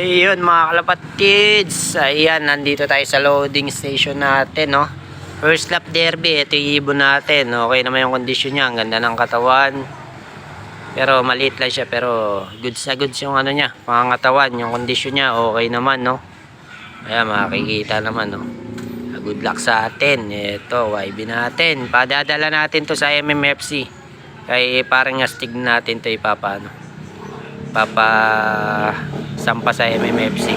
Ayun mga kalapatids, ayan, nandito tayo sa loading station natin, no. First lap derby, ito yung ibon natin. Okay naman yung kondisyon niya, ang ganda ng katawan. Pero maliit lang siya, pero goods na goods yung ano niya, pangangatawan, yung kondisyon niya, okay naman, no. Ayan, makikita naman, no. Good luck sa atin. Ito, YB natin. Padadala natin to sa MMFC. Kaya parang astig natin to ipapano. Sampa sa MMFC.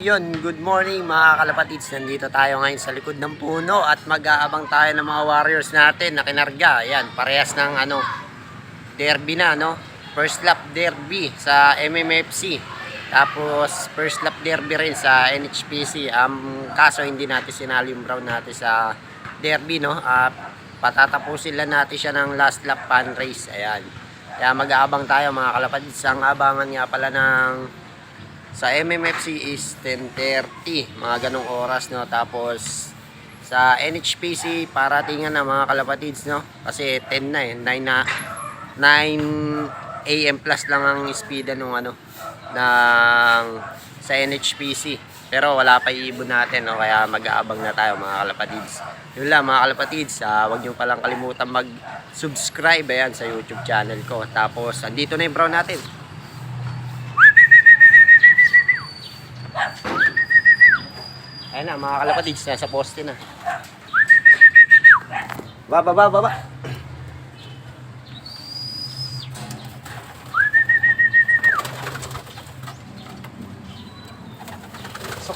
Yun, good morning mga kalapatids. Nandito tayo ngayon sa likod ng puno at mag-aabang tayo ng mga warriors natin na kinarga. Ayan, parehas ng derby na, no? First lap derby sa MMFC. Tapos first lap derby rin sa NHPC. Kaso hindi natin sinali yung brown natin sa derby, no? Patatapusin lang natin siya ng last lap fan race. Ayan. Kaya mag-aabang tayo mga kalapatids. Ang abangan nga pala sa MMFC is 10:30, mga ganong oras, no. Tapos sa NHPC paratingan na mga kalapatids, no, kasi 10 na 9 AM plus lang ang speed ng sa NHPC, pero wala pa ibon natin, no, kaya mag-aabang na tayo mga kalapatids. Yun lang mga kalapatids, huwag nyo palang kalimutan mag-subscribe ayan sa YouTube channel ko. Tapos andito na yung brown natin. Ayan na mga kalapatids, nasa poste na. Baba.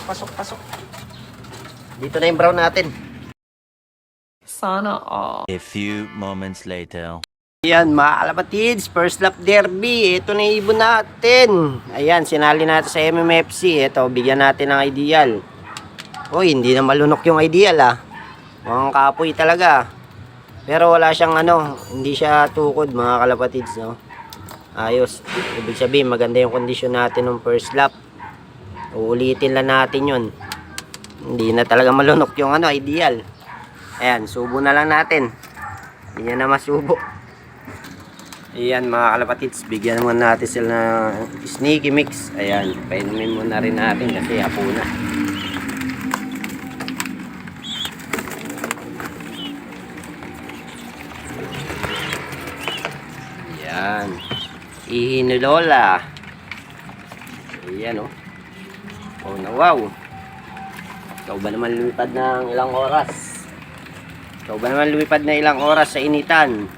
Pasok. Dito na yung brown natin. Sana all. A few moments later. Ayan mga kalapatids, first lap derby. Ito na yung ibon natin. Ayan, sinali natin sa MMFC. Ito, bigyan natin ng ideal. Uy, hindi na malunok yung ideal Mukhang kapoy talaga. Pero wala siyang hindi siya tukod mga kalapatids, no. Ayos. Ibig sabihin maganda yung kondisyon natin ng first lap. Uulitin lang natin yun. Hindi na talaga malunok yung ideal. Ayan, subo na lang natin. Hindi na masubo. Ayan mga kalapatids, bigyan muna natin sila ng sneaky mix. Ayan, painumin muna rin natin kasi apo na. Ayan, ihinilola. Ayan oh na wow. Ikaw ba naman lumipad ng ilang oras? Sa initan?